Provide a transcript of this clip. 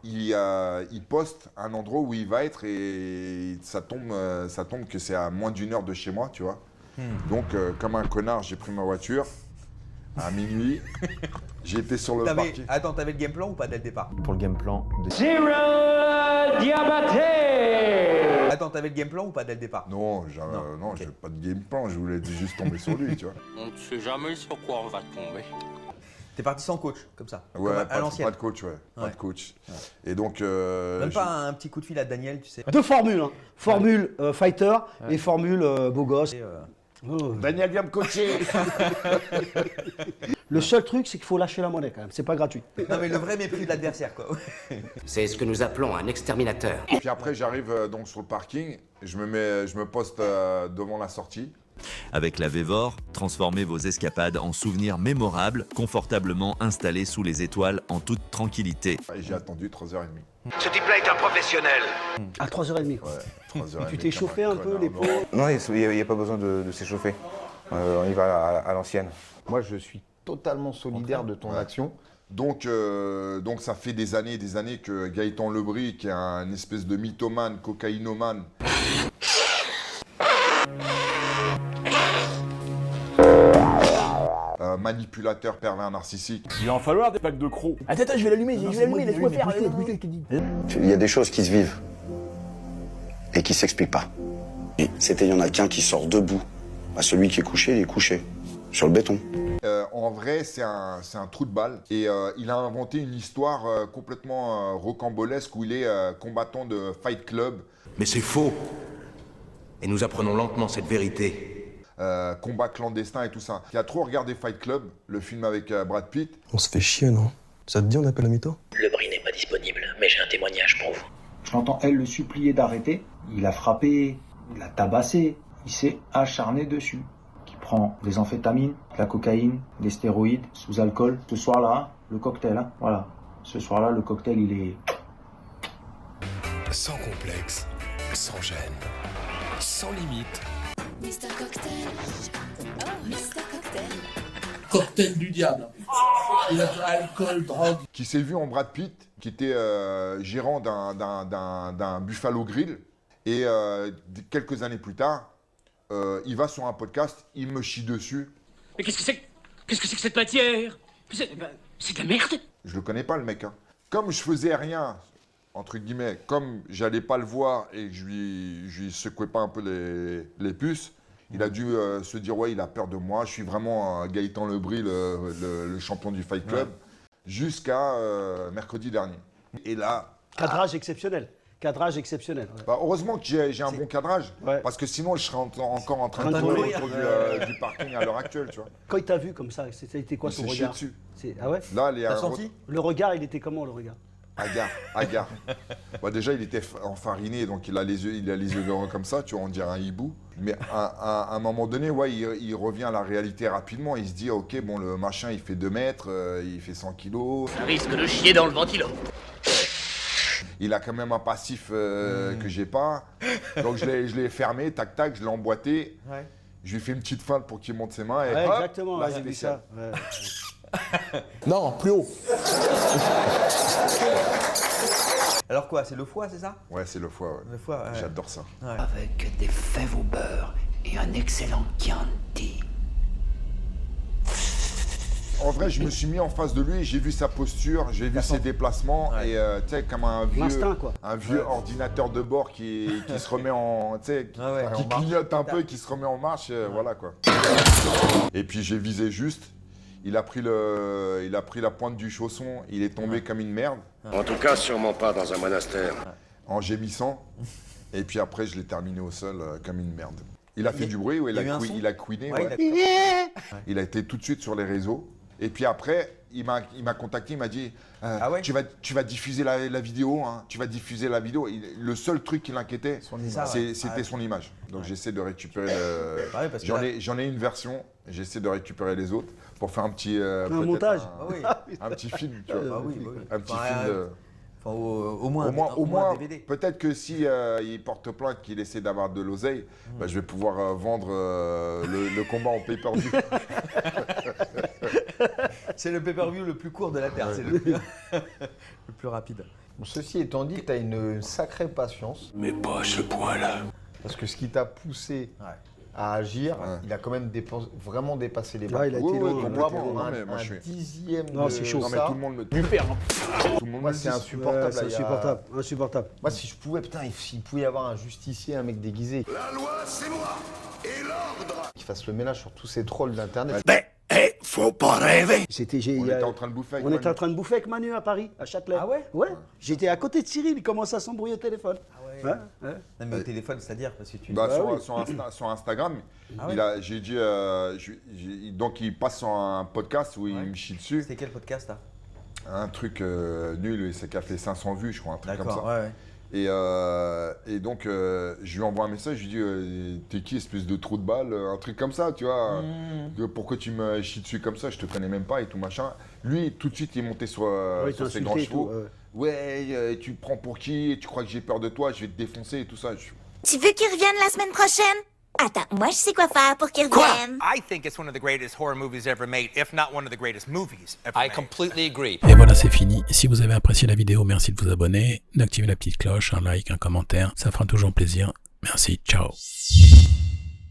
il poste un endroit où il va être et ça tombe que c'est à moins d'1 heure de chez moi, tu vois. Donc, comme un connard, j'ai pris ma voiture à minuit. J'ai été sur le parking. Attends, t'avais le game plan ou pas dès le départ? Pour le game plan de... Zero Diabaté. Attends, t'avais le game plan ou pas dès le départ? Non, okay. j'ai pas de game plan, je voulais juste tomber sur lui, tu vois. On ne sait jamais sur quoi on va tomber. T'es parti sans coach, comme ça? Ouais, comme à l'ancienne. pas de coach, pas de coach. Et donc... Même pas un petit coup de fil à Daniel, tu sais. 2 formules, hein. Formule fighter et formule beau gosse. Daniel vient me coacher. Le seul truc, c'est qu'il faut lâcher la monnaie quand même, c'est pas gratuit. Non mais le vrai mépris de l'adversaire, quoi. C'est ce que nous appelons un exterminateur. Puis après, j'arrive donc sur le parking, je me poste devant la sortie. Avec la Vévor, transformez vos escapades en souvenirs mémorables, confortablement installés sous les étoiles en toute tranquillité. Et j'ai attendu 3h30. Ce type-là est un professionnel. À 3h30 quoi. Ouais, 3h30. Tu t'es chauffé un peu les peaux? Non, il n'y a pas besoin de s'échauffer. On y va à l'ancienne. Moi, je suis totalement solidaire de ton action. Donc ça fait des années que Gaëtan Lebris, qui est un espèce de mythomane, cocaïnomane, manipulateur, pervers narcissique. Il va en falloir des plaques de crocs. Attends, je vais l'allumer, laisse-moi faire. Il y a des choses qui se vivent et qui s'expliquent pas. Et il y en a qu'un qui sort debout. Bah, celui qui est couché, il est couché sur le béton. En vrai, c'est un trou de balle. Et il a inventé une histoire complètement rocambolesque où il est combattant de Fight Club. Mais c'est faux. Et nous apprenons lentement cette vérité. Combat clandestin et tout ça. Il a trop regardé Fight Club, le film avec Brad Pitt. On se fait chier, non? Ça te dit, on appelle à mi-temps? Lebris n'est pas disponible, mais j'ai un témoignage pour vous. J'entends elle le supplier d'arrêter. Il a frappé, il a tabassé, il s'est acharné dessus. Qui prend des amphétamines, de la cocaïne, des stéroïdes, sous alcool. Ce soir-là, le cocktail, hein, voilà. Ce soir-là, le cocktail, il est... Sans complexe, sans gêne, sans limite. Mr. Cocktail. Oh, Mr. Cocktail. Cocktail du diable. Il a alcool, drogue. Qui s'est vu en Brad Pitt, qui était gérant d'un Buffalo Grill. Et quelques années plus tard, il va sur un podcast, il me chie dessus. Mais qu'est-ce que c'est que cette matière? C'est de la merde. Je le connais pas, le mec. Hein. Comme je faisais rien, entre guillemets, comme j'allais pas le voir et que je lui secouais pas un peu les puces, il a dû se dire, ouais, il a peur de moi, je suis vraiment Gaëtan Lebris, le champion du Fight Club, jusqu'à mercredi dernier. Et là... Cadrage exceptionnel. Cadrage exceptionnel. Ouais. Bah, heureusement que j'ai un bon cadrage, parce que sinon je serais encore en train de tourner autour du parking à l'heure actuelle, tu vois. Quand il t'a vu comme ça, c'était quoi son regard? Dessus. Ah ouais? Là, t'as senti? Le regard, il était comment, le regard? Hagard. Bah, déjà, il était enfariné, donc il a les yeux grands comme ça, tu vois, on dirait un hibou. Mais à un moment donné, ouais, il revient à la réalité rapidement. Il se dit, ok, bon, le machin, il fait 2 mètres, il fait 100 kilos. Ça risque de chier dans le ventilo. Il a quand même un passif que j'ai pas. Donc je l'ai fermé, tac, je l'ai emboîté. Ouais. Je lui ai fait une petite feinte pour qu'il monte ses mains. Et hop, exactement, là, j'ai vu ça. Ouais. Non, plus haut. Alors quoi, c'est le foie, c'est ça? Ouais, c'est le foie, ouais. Le foie, ouais. J'adore ça. Ouais. Avec des fèves au beurre et un excellent Chianti. En vrai, je me suis mis en face de lui, j'ai vu sa posture, j'ai vu ses déplacements, et tu sais, comme un vieux ordinateur de bord qui se remet en, tu sais, qui clignote un peu, qui se remet en marche, voilà quoi. Et puis j'ai visé juste, il a pris la pointe du chausson, il est tombé comme une merde. En tout cas, sûrement pas dans un monastère. En gémissant, et puis après je l'ai terminé au sol comme une merde. Il a fait du bruit, il a couiné, il a été tout de suite sur les réseaux. Et puis après, il m'a contacté, il m'a dit tu vas diffuser la vidéo, hein, tu vas diffuser la vidéo. Le seul truc qui l'inquiétait, c'était son image. Donc j'essaie de récupérer j'en ai une version, j'essaie de récupérer les autres pour faire un petit montage. Un petit film, tu vois. Un petit film de... Au moins DVD. Peut-être que si il porte plainte, qu'il essaie d'avoir de l'oseille, bah, je vais pouvoir vendre le combat en pay-per-view. C'est le pay-per-view le plus court de la Terre, c'est le plus rapide. Bon, ceci étant dit, tu as une sacrée patience. Mais pas à ce point-là. Parce que ce qui t'a poussé à agir, il a quand même vraiment dépassé les bornes. Il a été un dixième non, c'est chaud. Non, mais tout le monde me Tout le monde c'est insupportable. C'est insupportable. Moi, si je pouvais, putain, s'il pouvait y avoir un justicier, un mec déguisé. La loi, c'est moi. Et l'ordre. Qui fasse le ménage sur tous ces trolls d'internet. Faut pas rêver. On était en train de bouffer avec On était en train de bouffer avec Manu à Paris, à Châtelet. Ah ouais? Ouais. J'étais à côté de Cyril, il commençait à s'embrouiller au téléphone. Ah ouais. Non, mais au téléphone, c'est-à-dire parce que tu. Sur Instagram, j'ai dit, donc il passe sur un podcast où il me chie dessus. C'était quel podcast là? Un truc nul, c'est qui a fait 500 vues, je crois, un truc comme ça. Ouais. Et donc, je lui envoie un message, je lui dis t'es qui, espèce de trou de balle, un truc comme ça, tu vois. Pourquoi tu me chies dessus comme ça, je te connais même pas et tout machin. Lui, tout de suite, il est monté sur ses grands chevaux. Ouais, tu me prends pour qui, tu crois que j'ai peur de toi, je vais te défoncer et tout ça. Tu veux qu'il revienne la semaine prochaine? Attends, moi je sais quoi faire pour qu'il revienne. I think it's one of the greatest horror movies ever made, if not one of the greatest movies ever made. I completely agree. Et voilà, c'est fini. Si vous avez apprécié la vidéo, merci de vous abonner, d'activer la petite cloche, un like, un commentaire. Ça fera toujours plaisir. Merci, ciao.